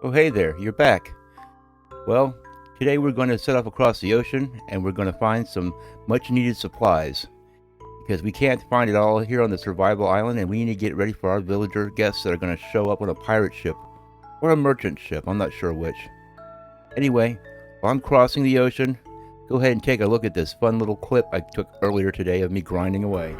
Oh, hey there, you're back. Well, today we're going to set off across the ocean and we're going to find some much needed supplies because we can't find it all here on the survival island and we need to get ready for our villager guests that are going to show up on a pirate ship or a merchant ship, I'm not sure which. Anyway, while I'm crossing the ocean, go ahead and take a look at this fun little clip I took earlier today of me grinding away.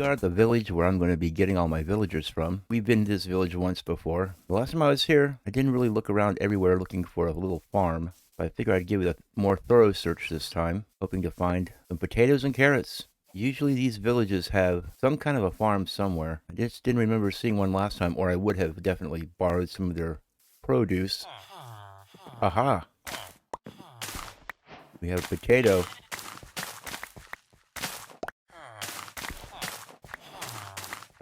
We are at the village where I'm going to be getting all my villagers from. We've been to this village once before. The last time I was here, I didn't really look around everywhere looking for a little farm. I figured I'd give it a more thorough search this time, hoping to find some potatoes and carrots. Usually these villages have some kind of a farm somewhere. I just didn't remember seeing one last time, or I would have definitely borrowed some of their produce. Aha! We have a potato.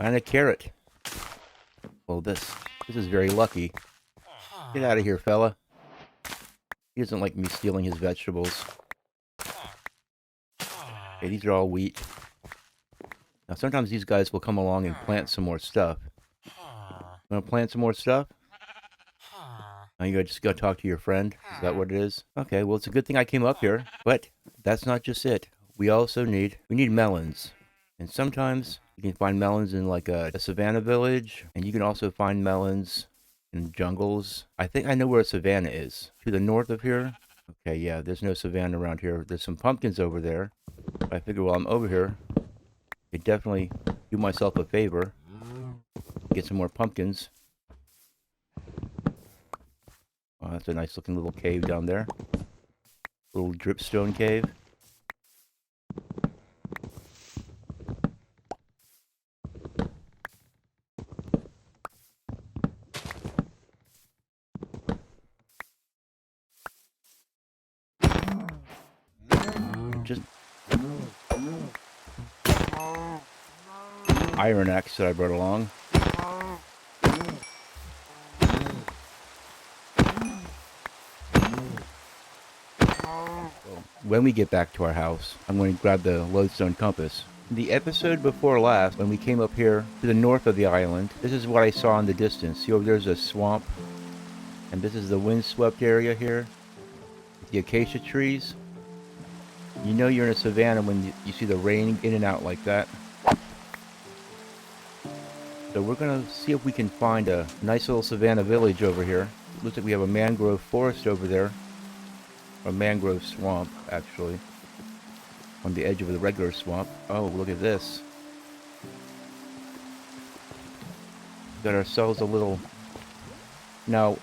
And a carrot. Well, this is very lucky. Get out of here, fella. He doesn't like me stealing his vegetables. Okay, these are all wheat. Now, sometimes these guys will come along and plant some more stuff. Want to plant some more stuff? Now you just gotta talk to your friend? Is that what it is? Okay, well, it's a good thing I came up here. But that's not just it. We also need melons. And sometimes you can find melons in like a savanna village. And you can also find melons in jungles. I think I know where a savanna is. To the north of here. Okay, yeah, there's no savanna around here. There's some pumpkins over there. I figure while I'm over here, I could definitely do myself a favor. Get some more pumpkins. Oh, that's a nice looking little cave down there. Little dripstone cave. Just iron axe that I brought along. When we get back to our house, I'm going to grab the lodestone compass. In the episode before last, when we came up here to the north of the island, this is what I saw in the distance. See over there's a swamp, and this is the windswept area here. The acacia trees. You know you're in a savanna when you see the rain in and out like that. So we're going to see if we can find a nice little savanna village over here. It looks like we have a mangrove forest over there. A mangrove swamp, actually. On the edge of the regular swamp. Oh, look at this. Got ourselves a little... Now,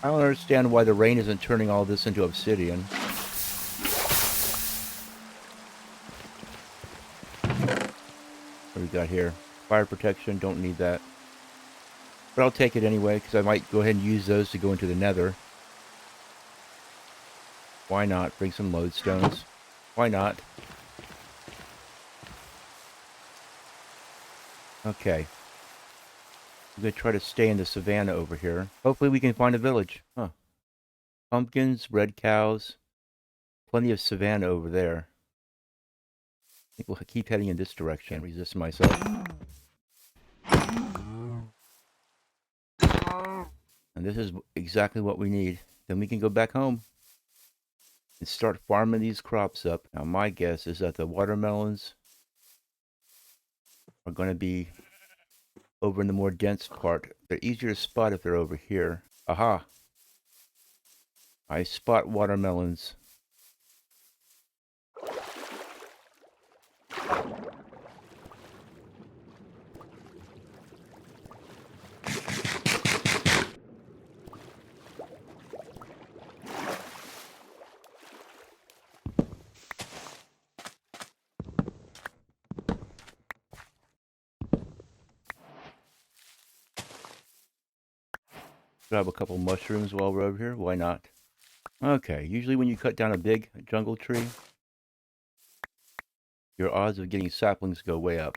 I don't understand why the rain isn't turning all this into obsidian. What do we got here? Fire protection, don't need that. But I'll take it anyway, because I might go ahead and use those to go into the nether. Why not? Bring some lodestones. Why not? Okay. I'm going to try to stay in the savanna over here. Hopefully we can find a village. Huh. Pumpkins, red cows. Plenty of savanna over there. I think we'll keep heading in this direction. Can't resist myself. And this is exactly what we need. Then we can go back home and start farming these crops up. Now my guess is that the watermelons are going to be over in the more dense part. They're easier to spot if they're over here. Aha! I spot watermelons. Grab a couple mushrooms while we're over here. Why not? Okay, usually when you cut down a big jungle tree, your odds of getting saplings go way up.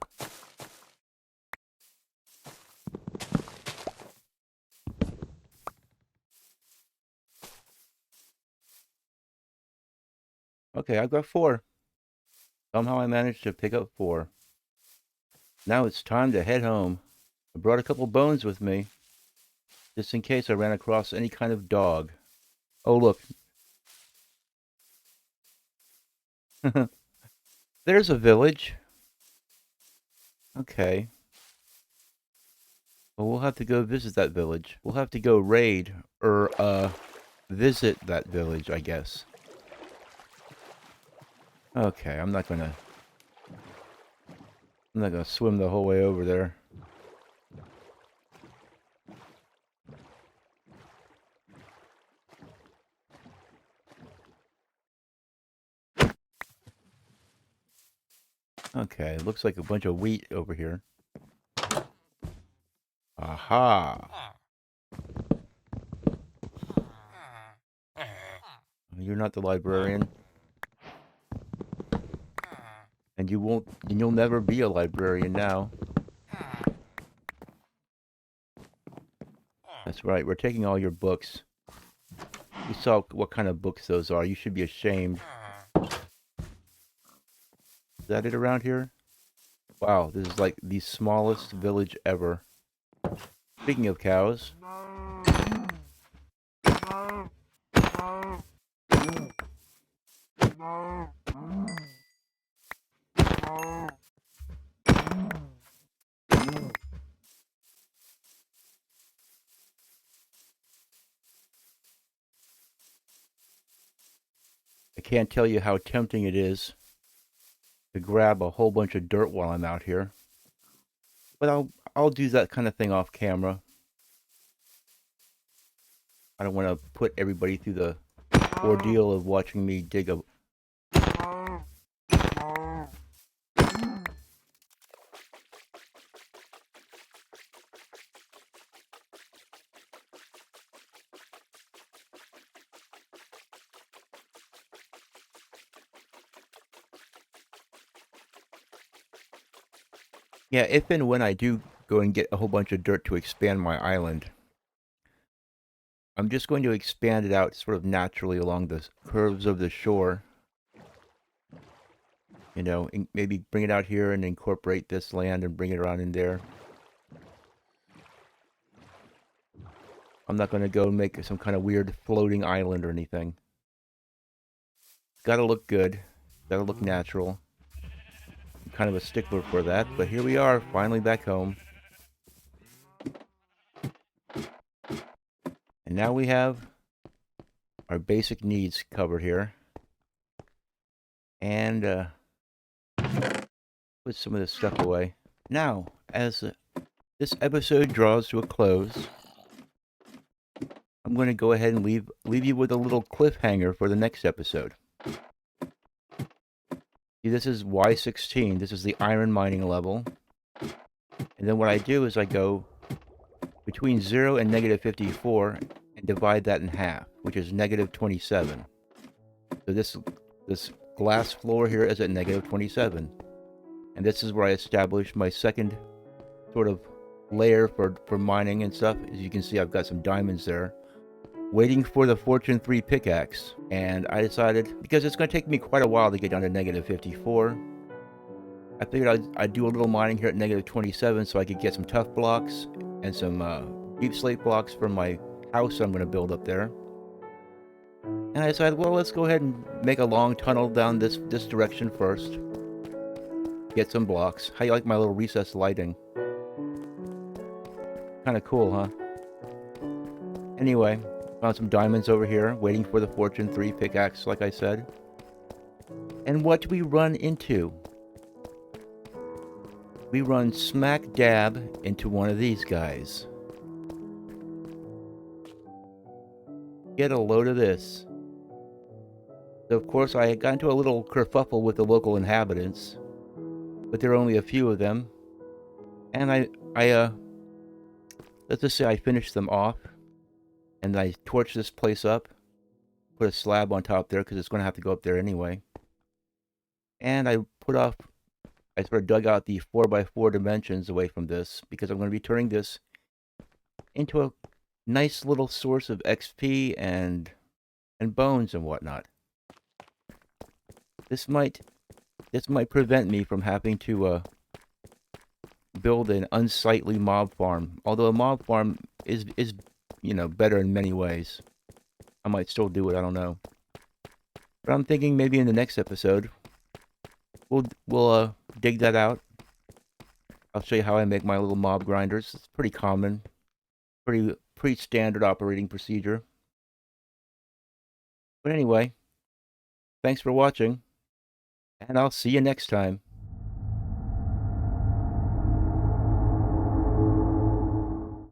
Okay, I've got 4. Somehow I managed to pick up 4. Now it's time to head home. I brought a couple bones with me, just in case I ran across any kind of dog. Oh, look. There's a village. Okay. Well, we'll have to go visit that village. We'll have to go raid, or, visit that village, I guess. Okay, I'm not gonna I'm not gonna swim the whole way over there. Okay, looks like a bunch of wheat over here. Aha! You're not the librarian. And you'll never be a librarian now. That's right, we're taking all your books. You saw what kind of books those are. You should be ashamed. Is that it around here? Wow, this is like the smallest village ever. Speaking of cows. I can't tell you how tempting it is to grab a whole bunch of dirt while I'm out here. But I'll do that kind of thing off camera. I don't want to put everybody through the ordeal of watching me dig a... Yeah, if and when I do go and get a whole bunch of dirt to expand my island, I'm just going to expand it out sort of naturally along the curves of the shore. You know, and maybe bring it out here and incorporate this land and bring it around in there. I'm not going to go and make some kind of weird floating island or anything. It's got to look good. It's got to look natural. I'm kind of a stickler for that, but here we are, finally back home. And now we have our basic needs covered here. And put some of this stuff away. Now, as this episode draws to a close, I'm going to go ahead and leave you with a little cliffhanger for the next episode. See, this is Y16. This is the iron mining level. And then what I do is I go between 0 and negative 54 and divide that in half, which is negative 27. So this glass floor here is at negative 27. And this is where I established my second sort of layer for mining and stuff. As you can see, I've got some diamonds there, waiting for the Fortune 3 pickaxe. And I decided, because it's going to take me quite a while to get down to negative 54, I figured I'd do a little mining here at negative 27 so I could get some tough blocks and some deep slate blocks for my house I'm going to build up there. And I decided, well, let's go ahead and make a long tunnel down this direction first. Get some blocks. How you like my little recessed lighting? Kind of cool, huh? Anyway, found some diamonds over here, waiting for the Fortune 3 pickaxe, like I said. And what do we run into? We run smack dab into one of these guys. Get a load of this. So of course I got into a little kerfuffle with the local inhabitants, but there are only a few of them. And I let's just say I finished them off, and I torched this place up, put a slab on top there because it's going to have to go up there anyway. And I sort of dug out the 4x4 dimensions away from this because I'm going to be turning this into a nice little source of XP and bones and whatnot. This might prevent me from having to build an unsightly mob farm. Although a mob farm is better in many ways. I might still do it, I don't know. But I'm thinking maybe in the next episode we'll dig that out. I'll show you how I make my little mob grinders. It's pretty common. Pretty standard operating procedure. But anyway, thanks for watching, and I'll see you next time.